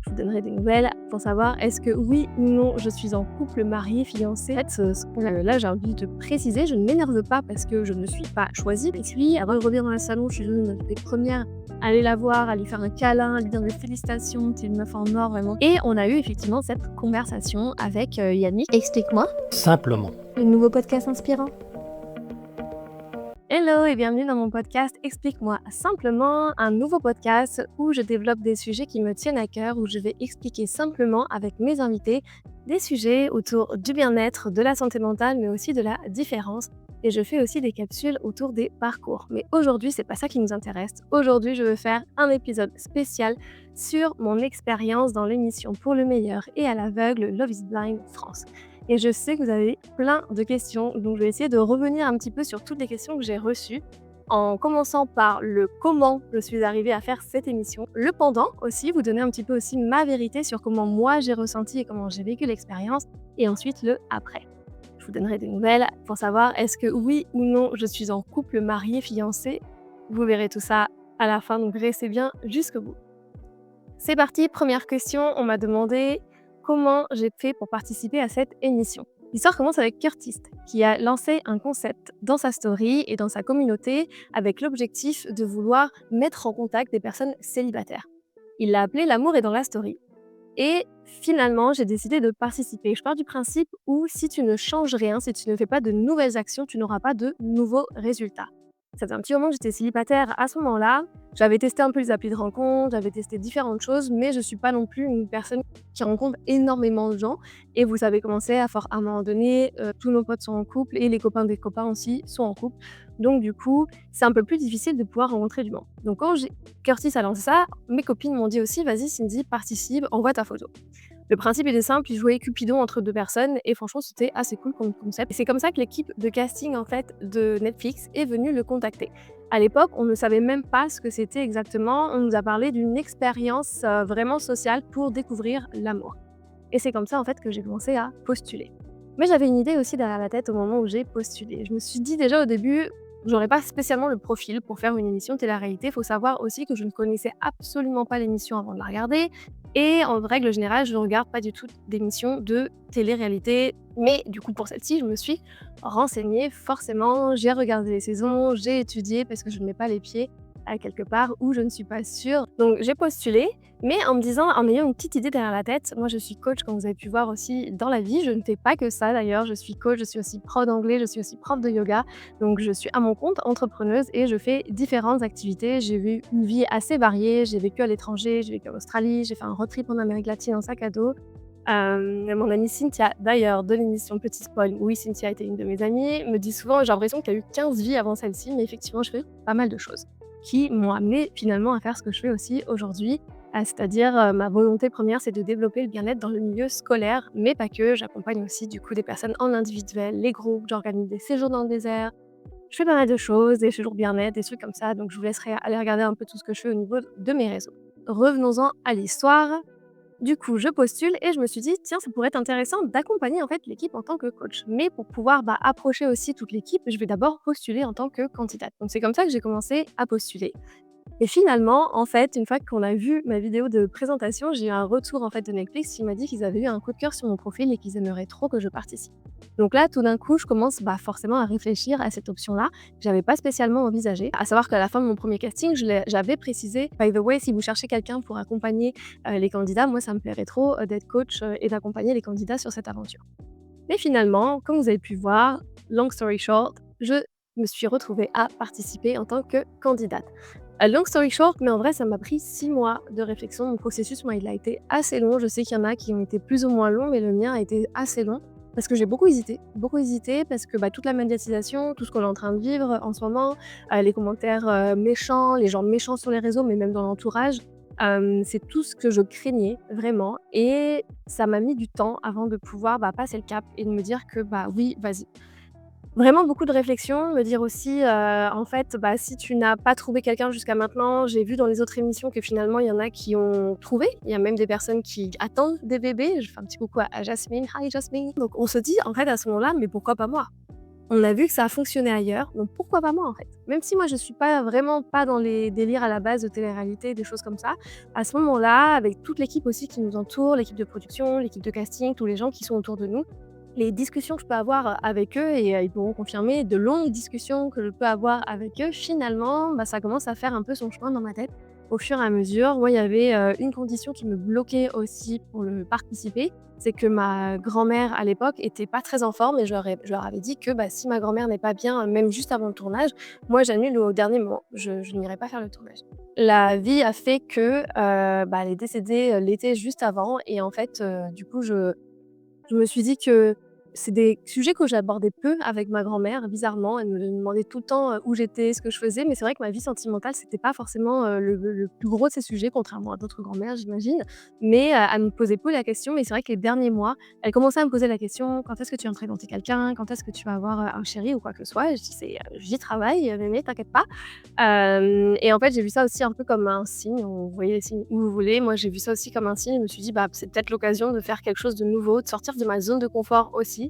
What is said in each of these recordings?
Je vous donnerai des nouvelles pour savoir est-ce que oui ou non je suis en couple, marié, fiancé. En fait, là j'ai envie de préciser, je ne m'énerve pas parce que je ne suis pas choisie. Et puis avant de revenir dans le salon, je suis l'une des premières à aller la voir, à lui faire un câlin, à lui dire des félicitations, t'es une meuf en or vraiment. Et on a eu effectivement cette conversation avec Yannick. Explique-moi. Simplement. Le nouveau podcast inspirant. Hello et bienvenue dans mon podcast Explique-moi simplement, un nouveau podcast où je développe des sujets qui me tiennent à cœur, où je vais expliquer simplement avec mes invités des sujets autour du bien-être, de la santé mentale, mais aussi de la différence. Et je fais aussi des capsules autour des parcours. Mais aujourd'hui, c'est pas ça qui nous intéresse. Aujourd'hui, je veux faire un épisode spécial sur mon expérience dans l'émission Pour le meilleur et à l'aveugle Love is Blind France. Et je sais que vous avez plein de questions, donc je vais essayer de revenir un petit peu sur toutes les questions que j'ai reçues, en commençant par le comment je suis arrivée à faire cette émission, le pendant aussi, vous donner un petit peu aussi ma vérité sur comment moi j'ai ressenti et comment j'ai vécu l'expérience, et ensuite le après. Je vous donnerai des nouvelles pour savoir est-ce que oui ou non je suis en couple, marié, fiancé. Vous verrez tout ça à la fin, donc restez bien jusqu'au bout. C'est parti, première question, on m'a demandé comment j'ai fait pour participer à cette émission. L'histoire commence avec Curtis, qui a lancé un concept dans sa story et dans sa communauté avec l'objectif de vouloir mettre en contact des personnes célibataires. Il l'a appelé l'amour est dans la story. Et finalement, j'ai décidé de participer. Je pars du principe où si tu ne changes rien, si tu ne fais pas de nouvelles actions, tu n'auras pas de nouveaux résultats. Ça faisait un petit moment que j'étais célibataire à ce moment-là. J'avais testé un peu les applis de rencontre, j'avais testé différentes choses, mais je ne suis pas non plus une personne qui rencontre énormément de gens. Et vous savez comment c'est, à un moment donné, tous nos potes sont en couple et les copains des copains aussi sont en couple. Donc du coup, c'est un peu plus difficile de pouvoir rencontrer du monde. Donc quand Curtis a lancé ça, mes copines m'ont dit aussi, vas-y Cindy, participe, envoie ta photo. Le principe était simple, il jouait Cupidon entre deux personnes et franchement c'était assez cool comme concept. Et c'est comme ça que l'équipe de casting en fait de Netflix est venue le contacter. À l'époque, on ne savait même pas ce que c'était exactement, on nous a parlé d'une expérience vraiment sociale pour découvrir l'amour. Et c'est comme ça en fait que j'ai commencé à postuler. Mais j'avais une idée aussi derrière la tête au moment où j'ai postulé. Je me suis dit déjà au début, j'aurais pas spécialement le profil pour faire une émission télé-réalité. Il faut savoir aussi que je ne connaissais absolument pas l'émission avant de la regarder. Et en règle générale, je ne regarde pas du tout d'émissions de télé-réalité. Mais du coup, pour celle-ci, je me suis renseignée forcément. J'ai regardé les saisons, j'ai étudié parce que je ne mets pas les pieds à quelque part où je ne suis pas sûre. Donc j'ai postulé, mais en me disant, en ayant une petite idée derrière la tête, moi je suis coach comme vous avez pu voir aussi dans la vie, je ne fais pas que ça d'ailleurs, je suis coach, je suis aussi prof d'anglais, je suis aussi prof de yoga, donc je suis à mon compte entrepreneuse et je fais différentes activités. J'ai eu une vie assez variée, j'ai vécu à l'étranger, j'ai vécu en Australie, j'ai fait un road trip en Amérique latine en sac à dos. Mon amie Cynthia, d'ailleurs, de l'émission Petit Spoil, oui, Cynthia était une de mes amies, me dit souvent, j'ai l'impression qu'il y a eu 15 vies avant celle-ci, mais effectivement, je fais pas mal de choses qui m'ont amené finalement à faire ce que je fais aussi aujourd'hui, c'est-à-dire ma volonté première, c'est de développer le bien-être dans le milieu scolaire, mais pas que. J'accompagne aussi du coup des personnes en individuel, les groupes, j'organise des séjours dans le désert. Je fais pas mal de choses, des séjours bien-être, des trucs comme ça, donc je vous laisserai aller regarder un peu tout ce que je fais au niveau de mes réseaux. Revenons-en à l'histoire. Du coup, je postule et je me suis dit, tiens, ça pourrait être intéressant d'accompagner en fait l'équipe en tant que coach. Mais pour pouvoir approcher aussi toute l'équipe, je vais d'abord postuler en tant que candidate. Donc c'est comme ça que j'ai commencé à postuler. Et finalement, en fait, une fois qu'on a vu ma vidéo de présentation, j'ai eu un retour en fait de Netflix qui m'a dit qu'ils avaient eu un coup de cœur sur mon profil et qu'ils aimeraient trop que je participe. Donc là, tout d'un coup, je commence forcément à réfléchir à cette option-là que j'avais pas spécialement envisagée. À savoir qu'à la fin de mon premier casting, j'avais précisé, by the way, si vous cherchez quelqu'un pour accompagner les candidats, moi ça me plairait trop d'être coach et d'accompagner les candidats sur cette aventure. Mais finalement, comme vous avez pu voir, long story short, je me suis retrouvée à participer en tant que candidate. Long story short, mais en vrai, ça m'a pris 6 mois de réflexion. Mon processus, moi, il a été assez long. Je sais qu'il y en a qui ont été plus ou moins longs, mais le mien a été assez long parce que j'ai beaucoup hésité parce que toute la médiatisation, tout ce qu'on est en train de vivre en ce moment, les commentaires méchants, les gens méchants sur les réseaux, mais même dans l'entourage, c'est tout ce que je craignais vraiment et ça m'a mis du temps avant de pouvoir passer le cap et de me dire que oui, vas-y. Vraiment beaucoup de réflexion, me dire aussi, en fait, si tu n'as pas trouvé quelqu'un jusqu'à maintenant, j'ai vu dans les autres émissions que finalement il y en a qui ont trouvé. Il y a même des personnes qui attendent des bébés. Je fais un petit coucou à Jasmine. Hi Jasmine. Donc on se dit en fait à ce moment-là: «Mais pourquoi pas moi?» On a vu que ça a fonctionné ailleurs, donc pourquoi pas moi, en fait? Même si moi je suis pas vraiment pas dans les délires à la base de télé-réalité, des choses comme ça, à ce moment-là, avec toute l'équipe aussi qui nous entoure, l'équipe de production, l'équipe de casting, tous les gens qui sont autour de nous, les discussions que je peux avoir avec eux et ils pourront confirmer, de longues discussions que je peux avoir avec eux, finalement, bah, ça commence à faire un peu son chemin dans ma tête au fur et à mesure. Moi, il y avait, une condition qui me bloquait aussi pour le participer, c'est que ma grand-mère à l'époque était pas très en forme et je leur avais dit que, bah, si ma grand-mère n'est pas bien, même juste avant le tournage, moi j'annule au dernier moment. Je n'irai pas faire le tournage. La vie a fait que, bah, elle est décédée, l'été juste avant et en fait, du coup je me suis dit que c'est des sujets que j'abordais peu avec ma grand-mère, bizarrement. Elle me demandait tout le temps, où j'étais, ce que je faisais, mais c'est vrai que ma vie sentimentale, c'était pas forcément, le plus gros de ces sujets, contrairement à d'autres grand-mères, j'imagine. Mais, elle me posait peu la question, mais c'est vrai que les derniers mois, elle commençait à me poser la question: «Quand est-ce que tu vas me présenter quelqu'un? Quand est-ce que tu vas avoir, un chéri ou quoi que ce soit?» Et je dis: «J'y travaille, mémé, t'inquiète pas». Et en fait, j'ai vu ça aussi un peu comme un signe. Vous voyez les signes où vous voulez. Moi, j'ai vu ça aussi comme un signe. Je me suis dit: «Bah, c'est peut-être l'occasion de faire quelque chose de nouveau, de sortir de ma zone de confort aussi».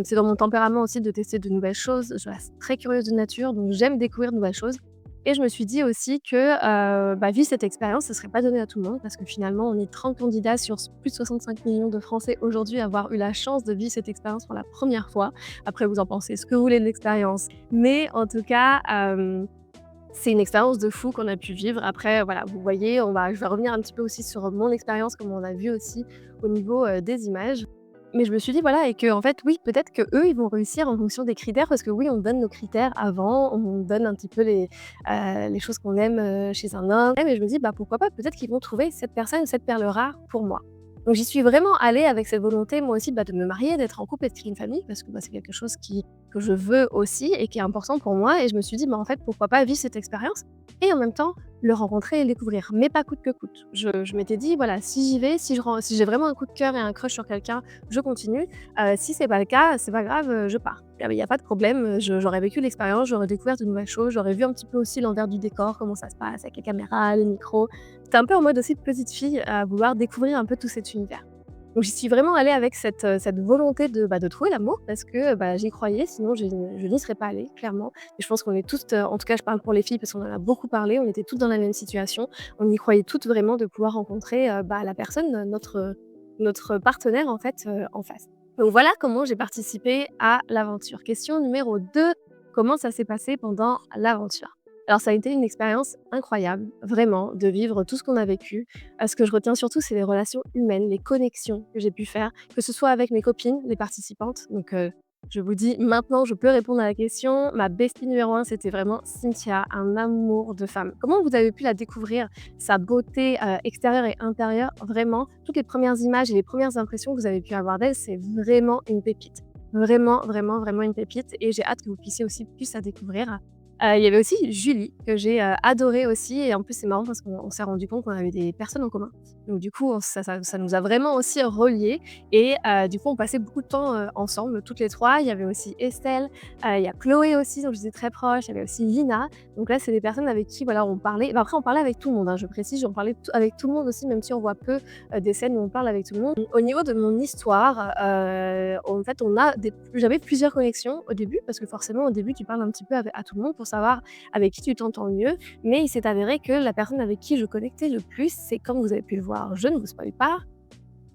C'est dans mon tempérament aussi de tester de nouvelles choses. Je reste très curieuse de nature, donc j'aime découvrir de nouvelles choses et je me suis dit aussi que, bah, vivre cette expérience, ce serait pas donné à tout le monde parce que finalement, on est 30 candidats sur plus de 65 millions de Français aujourd'hui à avoir eu la chance de vivre cette expérience pour la première fois. Après, vous en pensez ce que vous voulez de l'expérience, mais en tout cas, c'est une expérience de fou qu'on a pu vivre. Après, voilà, vous voyez, je vais revenir un petit peu aussi sur mon expérience, comme on a vu aussi au niveau, des images. Mais je me suis dit, voilà et qu'en fait, oui, peut-être qu'eux, ils vont réussir en fonction des critères parce que oui, on donne nos critères avant, on donne un petit peu les choses qu'on aime, chez un homme. Mais je me dis: «Bah, pourquoi pas? Peut-être qu'ils vont trouver cette personne, cette perle rare pour moi». Donc j'y suis vraiment allée avec cette volonté, moi aussi, bah, de me marier, d'être en couple et de créer une famille parce que, bah, c'est quelque chose que je veux aussi et qui est important pour moi et je me suis dit: «Bah, en fait, pourquoi pas vivre cette expérience et en même temps le rencontrer et le découvrir, mais pas coûte que coûte». Je m'étais dit: «Voilà, si j'y vais, si j'ai vraiment un coup de cœur et un crush sur quelqu'un, je continue. Si c'est pas le cas, c'est pas grave, je pars». Il y a pas de problème, j'aurais vécu l'expérience, j'aurais découvert de nouvelles choses, j'aurais vu un petit peu aussi l'envers du décor, comment ça se passe avec les caméras, les micros. J'étais un peu en mode aussi de petite fille à vouloir découvrir un peu tout cet univers. Donc j'y suis vraiment allée avec cette volonté de trouver l'amour parce que, bah, j'y croyais, sinon je n'y serais pas allée, clairement. Et je pense qu'on est toutes, en tout cas je parle pour les filles parce qu'on en a beaucoup parlé, on était toutes dans la même situation. On y croyait toutes vraiment de pouvoir rencontrer, bah, la personne, notre partenaire en fait, en face. Donc voilà comment j'ai participé à l'aventure. Question numéro 2, comment ça s'est passé pendant l'aventure? Alors ça a été une expérience incroyable, vraiment, de vivre tout ce qu'on a vécu. Ce que je retiens surtout, c'est les relations humaines, les connexions que j'ai pu faire, que ce soit avec mes copines, les participantes. Donc, je vous dis maintenant, je peux répondre à la question. Ma bestie numéro 1, c'était vraiment Cynthia, un amour de femme. Comment vous avez pu la découvrir? Sa beauté, extérieure et intérieure, vraiment, toutes les premières images et les premières impressions que vous avez pu avoir d'elle, c'est vraiment une pépite. Vraiment, vraiment, vraiment une pépite et j'ai hâte que vous puissiez aussi plus la découvrir. Il y avait aussi Julie que j'ai, adorée aussi et en plus c'est marrant parce qu'on s'est rendu compte qu'on avait des personnes en commun. Donc du coup, ça nous a vraiment aussi reliés et du coup on passait beaucoup de temps, ensemble toutes les 3. Il y avait aussi Estelle, il y a Chloé aussi dont j'étais très proche, il y avait aussi Lina. Donc là, c'est des personnes avec qui voilà, on parlait bah, après on parlait avec tout le monde, hein, je précise, on parlait avec tout le monde aussi même si on voit peu, des scènes où on parle avec tout le monde. Au niveau de mon histoire, en fait, j'avais plusieurs connexions au début parce que forcément au début tu parles un petit peu à tout le monde pour savoir avec qui tu t'entends le mieux. Mais il s'est avéré que la personne avec qui je connectais le plus, c'est comme vous avez pu le voir, je ne vous spoil pas,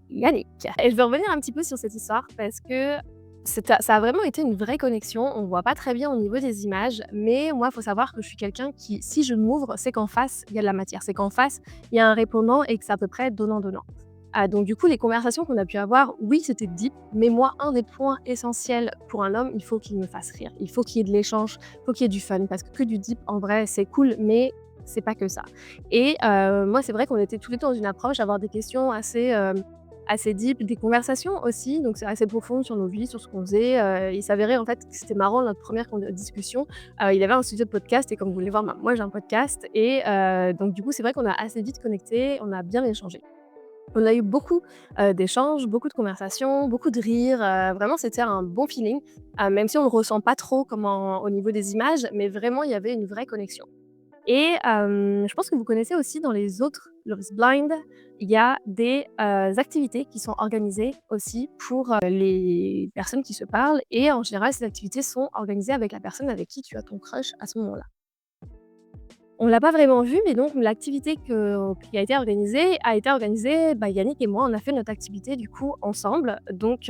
Yannick. Et je vais revenir un petit peu sur cette histoire parce que ça a vraiment été une vraie connexion. On voit pas très bien au niveau des images, mais moi, il faut savoir que je suis quelqu'un qui, si je m'ouvre, c'est qu'en face, il y a de la matière. C'est qu'en face, il y a un répondant et que c'est à peu près donnant-donnant. Ah, donc du coup, les conversations qu'on a pu avoir, oui, c'était deep, mais moi, un des points essentiels pour un homme, il faut qu'il me fasse rire. Il faut qu'il y ait de l'échange, il faut qu'il y ait du fun, parce que du deep, en vrai, c'est cool, mais c'est pas que ça. Et moi, c'est vrai qu'on était tous les deux dans une approche, d'avoir des questions assez deep, des conversations aussi, donc c'est assez profonde sur nos vies, sur ce qu'on faisait. Il s'avérait en fait que c'était marrant notre première discussion. Il avait un studio de podcast et comme vous voulez voir, bah, moi j'ai un podcast et donc du coup c'est vrai qu'on a assez vite connecté, on a bien échangé. On a eu beaucoup, d'échanges, beaucoup de conversations, beaucoup de rires, vraiment c'était un bon feeling, même si on ne le ressent pas trop comme au niveau des images, mais vraiment il y avait une vraie connexion. Et je pense que vous connaissez aussi dans les autres Love is Blind, il y a des, activités qui sont organisées aussi pour, les personnes qui se parlent et en général, ces activités sont organisées avec la personne avec qui tu as ton crush à ce moment-là. On l'a pas vraiment vu, mais donc l'activité qui a été organisée, bah, Yannick et moi, on a fait notre activité du coup ensemble, donc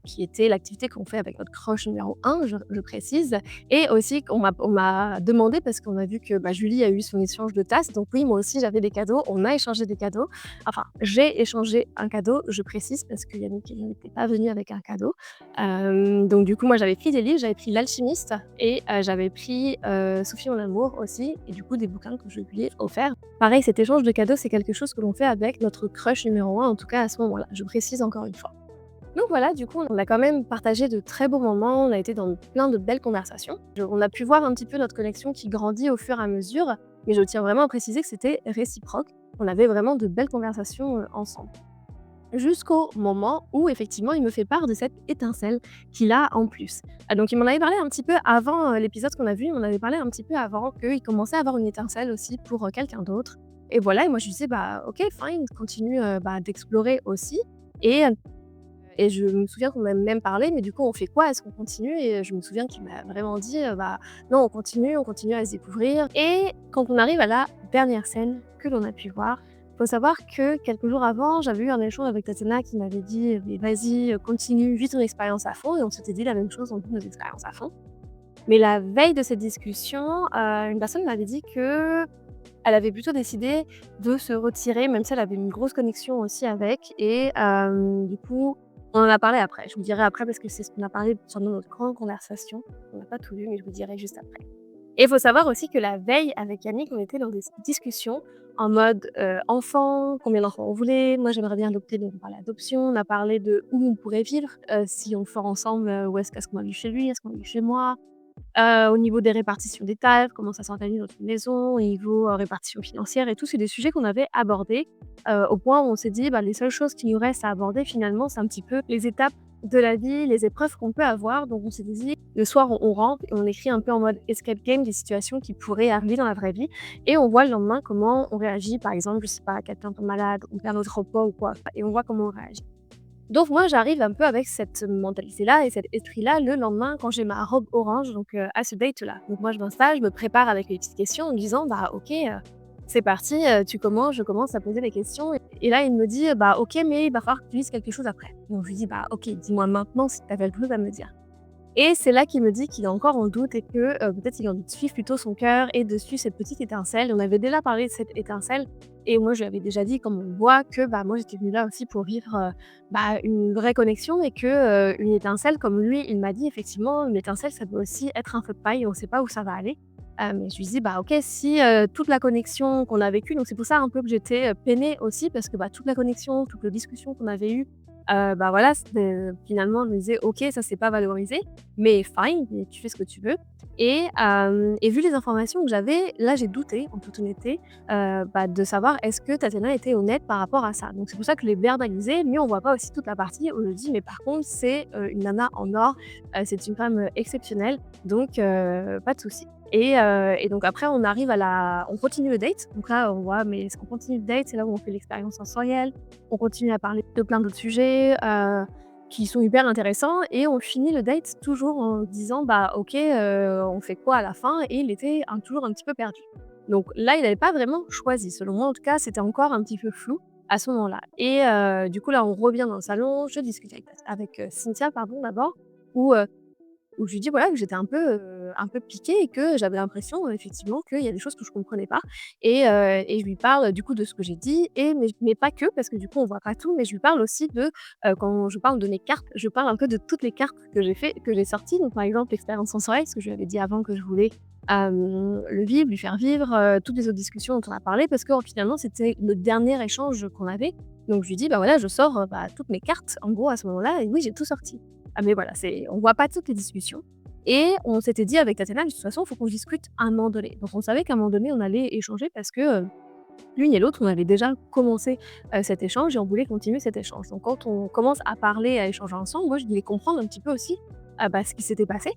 qui était l'activité qu'on fait avec notre crush numéro un, je précise et aussi on m'a demandé parce qu'on a vu que, bah, Julie a eu son échange de tasses, donc oui, moi aussi j'avais des cadeaux, on a échangé des cadeaux. Enfin, j'ai échangé un cadeau, je précise, parce que Yannick il n'était pas venu avec un cadeau. Donc du coup, moi j'avais pris des livres, j'avais pris L'Alchimiste et j'avais pris, Sophie mon amour aussi et du coup des bouquins que je lui ai offerts. Pareil, cet échange de cadeaux, c'est quelque chose que l'on fait avec notre crush numéro un, en tout cas à ce moment-là, je précise encore une fois. Donc voilà, du coup, on a quand même partagé de très beaux moments, on a été dans plein de belles conversations. On a pu voir un petit peu notre connexion qui grandit au fur et à mesure, mais je tiens vraiment à préciser que c'était réciproque. On avait vraiment de belles conversations, ensemble. Jusqu'au moment où effectivement il me fait part de cette étincelle qu'il a en plus. Donc il m'en avait parlé un petit peu avant, l'épisode qu'on a vu, il m'en avait parlé un petit peu avant qu'il commençait à avoir une étincelle aussi pour, quelqu'un d'autre et voilà et moi je lui disais: «Bah OK, fine, continue, bah, d'explorer aussi» et et je me souviens qu'on m'a même parlé: «Mais du coup on fait quoi? Est-ce qu'on continue?» et je me souviens qu'il m'a vraiment dit, «Bah non, on continue à se découvrir» et quand on arrive à la dernière scène que l'on a pu voir, faut savoir que quelques jours avant, j'avais eu un échange avec Tatiana qui m'avait dit: «Mais vas-y, continue, vis ton expérience à fond» et on s'était dit la même chose, on vit nos expériences à fond. Mais la veille de cette discussion, une personne m'avait dit qu'elle avait plutôt décidé de se retirer, même si elle avait une grosse connexion aussi avec et du coup, on en a parlé après. Je vous dirai après parce que c'est ce qu'on a parlé pendant notre grande conversation. On n'a pas tout vu, mais je vous dirai juste après. Et il faut savoir aussi que la veille avec Yannick, on était dans des discussions en mode, enfant, combien d'enfants on voulait. Moi, j'aimerais bien adopter, donc on parlait adoption. On a parlé de où on pourrait vivre, si on le fait ensemble, où est-ce qu'on va vivre chez lui? Est-ce qu'on va vivre chez moi? Au niveau des répartitions des tâches, comment ça s'organise dans une maison, au niveau, répartition financière et tout, c'est des sujets qu'on avait abordés, au point où on s'est dit: «Bah, les seules choses qui nous restent à aborder finalement, c'est un petit peu les étapes de la vie, les épreuves qu'on peut avoir». Donc on s'était dit: «Le soir, on rentre et on écrit un peu en mode escape game des situations qui pourraient arriver dans la vraie vie et on voit le lendemain comment on réagit». Par exemple, je sais pas, quelqu'un tombe malade ou perd notre repas ou quoi et on voit comment on réagit. Donc moi, j'arrive un peu avec cette mentalité-là et cet esprit-là le lendemain quand j'ai ma robe orange, donc à ce date-là. Donc moi, je m'installe, je me prépare avec les petites questions en me disant: «Bah OK, c'est parti, tu commences, je commence à poser des questions» et là, il me dit: «Bah OK, mais il va falloir que tu dises quelque chose après». Donc je lui dis: «Bah OK, dis-moi maintenant si tu as quelque chose à me dire». Et c'est là qu'il me dit qu'il est encore en doute et que, peut-être il a envie de suivre plutôt son cœur et de suivre cette petite étincelle. On avait déjà parlé de cette étincelle et moi je lui avais déjà dit comme on voit que, bah, moi j'étais venue là aussi pour vivre, bah, une vraie connexion et que, une étincelle comme lui il m'a dit effectivement une étincelle ça peut aussi être un feu de paille, on ne sait pas où ça va aller. Mais je lui dis: «Bah, OK si, toute la connexion qu'on a vécue» donc c'est pour ça un peu que j'étais, peinée aussi parce que, bah, toute la connexion, toute la discussion qu'on avait eue, bah, voilà, c'était finalement je me disais: «OK, ça c'est pas valorisé, mais fine, et tu fais ce que tu veux» et vu les informations que j'avais, là j'ai douté en toute honnêteté, bah, de savoir est-ce que Tatiana était honnête par rapport à ça. Donc c'est pour ça que je l'ai verbalisé, mais on voit pas aussi toute la partie où je dis: «Mais par contre c'est, une nana en or, c'est une femme, exceptionnelle, donc pas de souci». Et donc après on continue le date. Donc là, on voit mais est-ce qu'on continue le date? C'est là où on fait l'expérience sensorielle. On continue à parler de plein d'autres sujets, qui sont hyper intéressants et on finit le date toujours en disant: «Bah, OK, on fait quoi à la fin?» et il était toujours un petit peu perdu. Donc là, il n'avait pas vraiment choisi. Selon moi, en tout cas, c'était encore un petit peu flou à ce moment-là et du coup, là, on revient dans le salon. Je discute avec Cynthia, pardon, d'abord, où, où je lui dis voilà que j'étais un peu piquée et que j'avais l'impression, effectivement qu'il y a des choses que je comprenais pas et je lui parle, du coup, de ce que j'ai dit et mais pas que, parce que du coup, on voit pas tout, mais je lui parle aussi de, quand je parle de mes cartes, je parle un peu de toutes les cartes que j'ai sorties. Donc par exemple, l'expérience sensorielle, ce que je lui avais dit avant que je voulais, le vivre, lui faire vivre, toutes les autres discussions dont on a parlé parce que, finalement, c'était le dernier échange qu'on avait. Donc je lui dis: «Bah voilà, je sors, bah, toutes mes cartes», en gros, à ce moment-là et oui, j'ai tout sorti. Ah mais voilà, on voit pas toutes les discussions et on s'était dit avec Tatiana: «De toute façon, il faut qu'on discute à un moment donné». Donc on savait qu'à un moment donné, on allait échanger parce que, l'une et l'autre, on avait déjà commencé, cet échange et on voulait continuer cet échange. Donc quand on commence à parler, à échanger ensemble, moi je voulais comprendre un petit peu aussi ce qui s'était passé,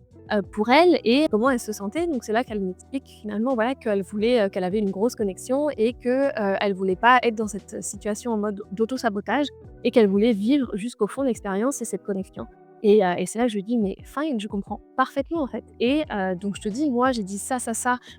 pour elle et comment elle se sentait. Donc c'est là qu'elle m'explique finalement, voilà, qu'elle voulait, qu'elle avait une grosse connexion et que, elle voulait pas être dans cette situation en mode d'auto-sabotage et qu'elle voulait vivre jusqu'au fond l'expérience et cette connexion. Et c'est là que je lui dis: «Mais fine, je comprends parfaitement, en fait» et donc je te dis, moi, j'ai dit ça,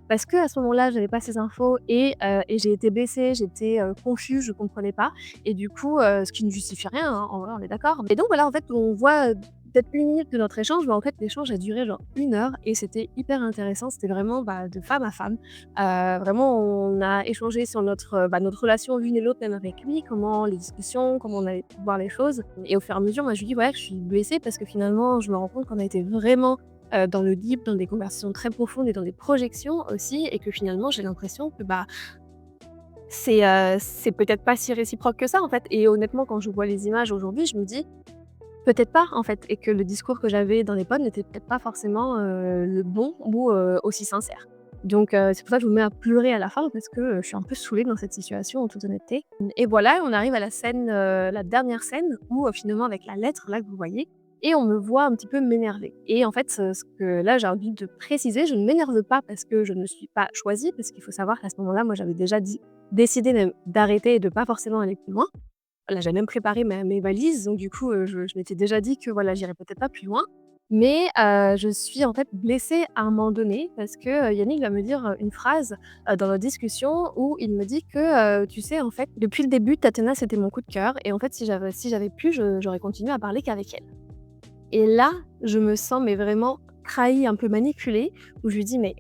parce qu'à ce moment-là, j'avais pas ces infos et j'ai été blessée, j'étais, confuse, je comprenais pas et du coup, ce qui ne justifie rien, hein, en vrai, on est d'accord. Et donc voilà, en fait, on voit, peut-être 1 minute de notre échange, mais en fait, l'échange a duré genre 1 heure et c'était hyper intéressant. C'était vraiment, de femme à femme. Vraiment, on a échangé sur notre relation l'une et l'autre, même avec lui, comment les discussions, comment on allait voir les choses et au fur et à mesure, moi, je lui dis: «Ouais, je suis blessée parce que finalement, je me rends compte qu'on a été vraiment, dans le deep, dans des conversations très profondes et dans des projections aussi et que finalement, j'ai l'impression que, c'est peut-être pas si réciproque que ça, en fait» et honnêtement, quand je vois les images aujourd'hui, je me dis: «Peut-être pas, en fait» et que le discours que j'avais dans les pods n'était peut-être pas forcément, le bon ou, aussi sincère. Donc c'est pour ça que je me mets à pleurer à la fin parce que, je suis un peu saoulée dans cette situation en toute honnêteté et voilà, on arrive à la scène, la dernière scène où, finalement avec la lettre là que vous voyez et on me voit un petit peu m'énerver et en fait, ce que là j'ai envie de préciser, je ne m'énerve pas parce que je ne me suis pas choisie, parce qu'il faut savoir qu'à ce moment-là, moi j'avais déjà décidé même d'arrêter et de pas forcément aller plus loin. Là, j'avais même préparé mes valises, donc du coup, je m'étais déjà dit que voilà, j'irais peut-être pas plus loin. Mais, je suis en fait blessée à un moment donné parce que, Yannick va me dire, une phrase, dans notre discussion où il me dit que, «Tu sais, en fait, depuis le début, Tatiana, c'était mon coup de cœur et en fait, si j'avais pu, j'aurais continué à parler qu'avec elle». Et là, je me sens mais vraiment trahie, un peu manipulée, où je lui dis: «Mais,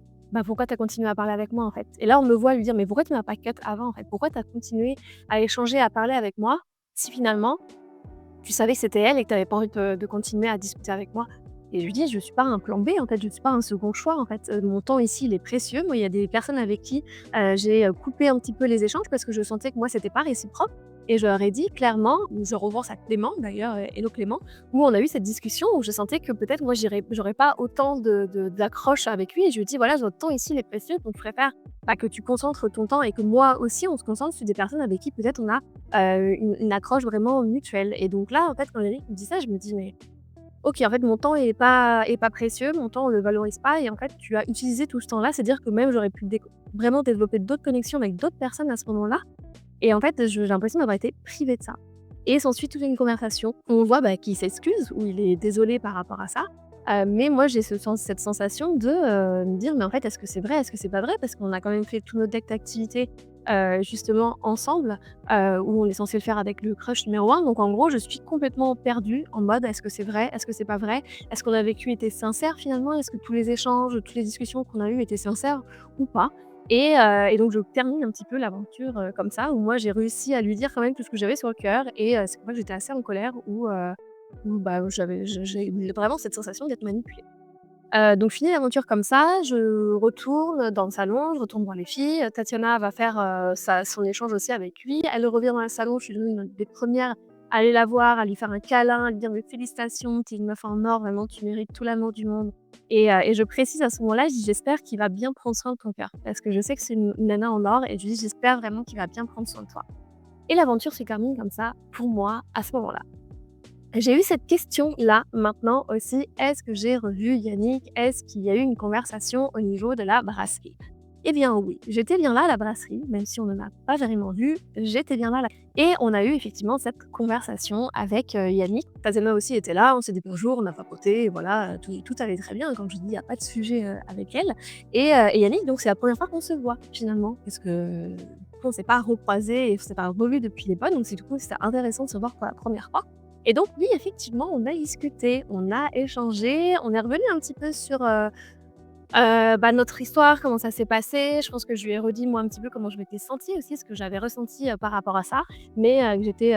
pourquoi tu as continué à parler avec moi, en fait?» Et là, on me voit lui dire: «Mais pourquoi tu m'as pas cut avant, en fait? Pourquoi tu as continué à échanger, à parler avec moi, si finalement tu savais que c'était elle et que tu avais pas envie de continuer à discuter avec moi?» Et je lui dis: «Je suis pas un plan B, en fait, je suis pas un second choix, en fait, mon temps ici, il est précieux». Moi, il y a des personnes avec qui, j'ai, coupé un petit peu les échanges parce que je sentais que moi, c'était pas réciproque et je leur ai dit clairement, je repense à Clément d'ailleurs, hello Clément, où on a eu cette discussion où je sentais que peut-être moi j'aurais pas autant d'accroche avec lui et je lui ai dit: «Voilà, notre temps ici, il est précieux, donc je préfère, que tu concentres ton temps et que moi aussi on se concentre sur des personnes avec qui peut-être on a, une accroche vraiment mutuelle». Et donc là, en fait, quand Yannick me dit ça, je me dis: «Mais OK, en fait, mon temps est pas précieux, mon temps, on le valorise pas et en fait, tu as utilisé tout ce temps-là». C'est-à-dire que même j'aurais pu vraiment développer d'autres connexions avec d'autres personnes à ce moment-là et en fait, j'ai l'impression d'avoir été privée de ça. Et s'ensuit toute une conversation où on voit, qu'il s'excuse, où il est désolé par rapport à ça. Mais moi, j'ai cette sensation de, me dire: «Mais en fait, est-ce que c'est vrai? Est-ce que c'est pas vrai?» Parce qu'on a quand même fait tout notre deck d'activités, justement ensemble, où on est censé le faire avec le crush numéro 1. Donc en gros, je suis complètement perdue en mode: «Est-ce que c'est vrai? Est-ce que c'est pas vrai? Est-ce qu'on a vécu était sincère finalement? Est-ce que tous les échanges, toutes les discussions qu'on a eues étaient sincères ou pas?» Et donc je termine un petit peu l'aventure, comme ça, où moi j'ai réussi à lui dire quand même tout ce que j'avais sur le cœur et c'est pour ça que j'étais assez en colère où j'ai eu vraiment cette sensation d'être manipulée. Donc finie l'aventure comme ça, je retourne dans le salon, je retourne voir les filles, Tatiana va faire, son échange aussi avec lui. Elle revient dans le salon, je suis devenue une des premières à aller la voir, à lui faire un câlin, à lui dire: «Mais félicitations, tu es une meuf en or, vraiment tu mérites tout l'amour du monde». Et je précise à ce moment-là, je dis: «J'espère qu'il va bien prendre soin de ton cœur». Parce que je sais que c'est une nana en or et je lui dis: «J'espère vraiment qu'il va bien prendre soin de toi». Et l'aventure se termine comme ça, pour moi, à ce moment-là. J'ai eu cette question-là maintenant aussi, est-ce que j'ai revu Yannick? Est-ce qu'il y a eu une conversation au niveau de la brasserie? Eh bien oui, j'étais bien là à la brasserie, même si on ne m'a pas vraiment vu, j'étais bien là. Et on a eu effectivement cette conversation avec Yannick. Tazema aussi était là, on s'est dit bonjour, on a papoté, et voilà, tout allait très bien. Comme je dis, il n'y a pas de sujet avec elle. Et Yannick, donc c'est la première fois qu'on se voit finalement, parce que on ne s'est pas recroisé et on ne s'est pas revu depuis les potes, donc du coup c'était intéressant de se voir pour la première fois. Et donc oui, effectivement, on a discuté, on a échangé, on est revenu un petit peu sur, notre histoire, comment ça s'est passé. Je pense que je lui ai redit moi un petit peu comment je m'étais sentie aussi, ce que j'avais ressenti, par rapport à ça. Mais, que j'étais,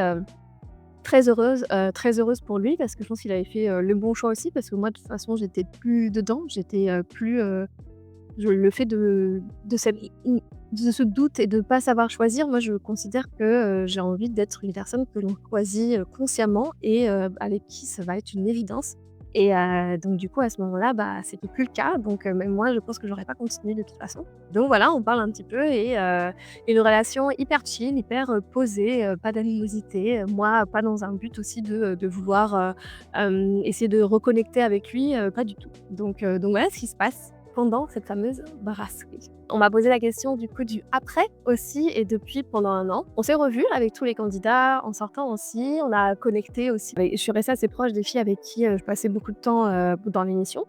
très heureuse pour lui parce que je pense qu'il avait fait, le bon choix aussi parce que moi de toute façon j'étais plus dedans, j'étais, plus, le fait de cette de ce doute et de pas savoir choisir, moi je considère que, j'ai envie d'être une personne que l'on choisit, consciemment et avec qui ça va être une évidence. Et donc du coup, à ce moment-là, c'était plus le cas. Donc même moi, je pense que j'aurais pas continué de toute façon. Donc voilà, on parle un petit peu et une relation hyper chill, hyper, posée, pas d'animosité. Moi, pas dans un but aussi de vouloir, essayer de reconnecter avec lui, pas du tout. Donc voilà ce qui se passe pendant cette fameuse brasserie. On m'a posé la question du coup du après aussi et depuis pendant 1 an. On s'est revus avec tous les candidats en sortant aussi, on a connecté aussi et je suis restée assez proche des filles avec qui, je passais beaucoup de temps, dans l'émission.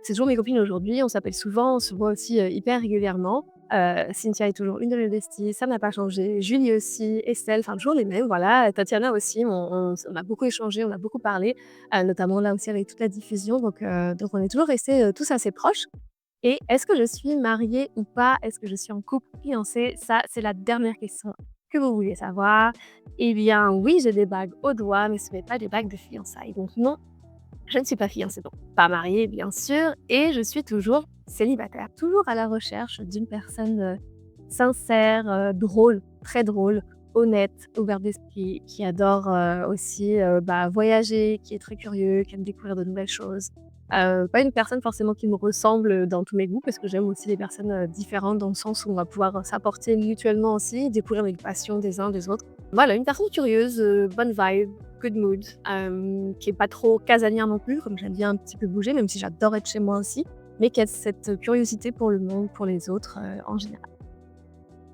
C'est toujours mes copines aujourd'hui, on s'appelle souvent, on se voit aussi, hyper régulièrement. Cynthia est toujours une de mes besties, ça n'a pas changé. Julie aussi, Estelle, enfin toujours les mêmes, voilà. Tatiana aussi, on a beaucoup échangé, on a beaucoup parlé, notamment là aussi avec toute la diffusion donc on est toujours restés, tous assez proches. Et est-ce que je suis mariée ou pas? Est-ce que je suis en couple, fiancée? Ça, c'est la dernière question que vous vouliez savoir. Eh bien, oui, j'ai des bagues au doigt, mais ce n'est pas des bagues de fiançailles. Donc non, je ne suis pas fiancée, donc pas mariée, bien sûr, et je suis toujours célibataire. Toujours à la recherche d'une personne, sincère, drôle, très drôle, honnête, ouvert d'esprit, qui adore, aussi, voyager, qui est très curieux, qui aime découvrir de nouvelles choses. Pas une personne forcément qui me ressemble, dans tous mes goûts, parce que j'aime aussi les personnes, différentes dans le sens où on va pouvoir, s'apporter mutuellement aussi, découvrir les passions des uns des autres. Voilà, une personne curieuse, bonne vibe, good mood, qui est pas trop casanière non plus, comme j'aime bien un petit peu bouger, même si j'adore être chez moi aussi, mais qui a cette curiosité pour le monde, pour les autres, en général.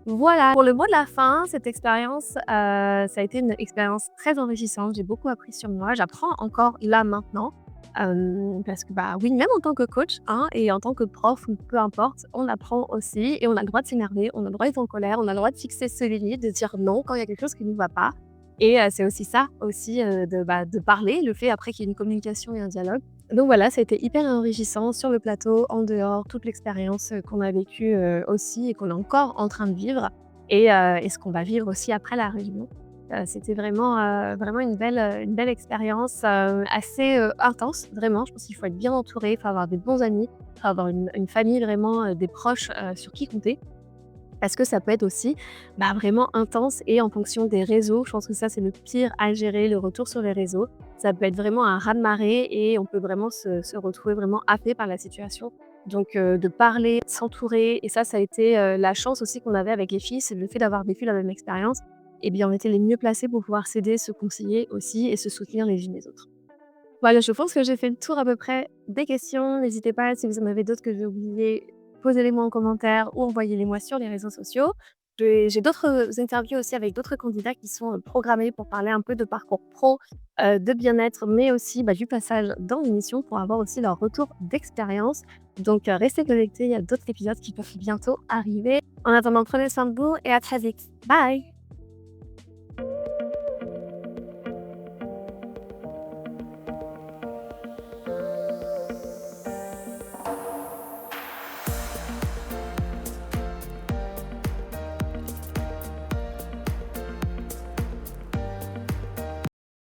Voilà, pour le mot de la fin, cette expérience, ça a été une expérience très enrichissante. J'ai beaucoup appris sur moi. J'apprends encore là maintenant, parce que, oui, même en tant que coach, hein, et en tant que prof ou peu importe, on apprend aussi et on a le droit de s'énerver, on a le droit d'être en colère, on a le droit de fixer ses limites, de dire non quand il y a quelque chose qui ne nous va pas et c'est aussi ça aussi, de parler, le fait après qu'il y ait une communication et un dialogue. Donc voilà, ça a été hyper enrichissant sur le plateau, en dehors, toute l'expérience, qu'on a vécue, aussi et qu'on est encore en train de vivre et ce qu'on va vivre aussi après la réunion. C'était vraiment une belle expérience, assez, intense, vraiment. Je pense qu'il faut être bien entouré, il faut avoir des bons amis, il faut avoir une famille vraiment, des proches, sur qui compter. Parce que ça peut être aussi, vraiment intense et en fonction des réseaux. Je pense que ça, c'est le pire à gérer, le retour sur les réseaux. Ça peut être vraiment un raz-de-marée et on peut vraiment se retrouver vraiment happé par la situation. Donc de parler, de s'entourer et ça a été, la chance aussi qu'on avait avec les filles, c'est le fait d'avoir vécu la même expérience et bien, on était les mieux placés pour pouvoir s'aider, se conseiller aussi et se soutenir les unes les autres. Voilà, je pense que j'ai fait le tour à peu près des questions. N'hésitez pas si vous en avez d'autres que j'ai oubliées, posez-les-moi en commentaire ou envoyez-les-moi sur les réseaux sociaux. J'ai d'autres interviews aussi avec d'autres candidats qui sont, programmés pour parler un peu de parcours pro, de bien-être, mais aussi, du passage dans l'émission pour avoir aussi leur retour d'expérience. Donc, restez connectés, il y a d'autres épisodes qui peuvent bientôt arriver. En attendant, prenez soin de vous et à très vite. Bye!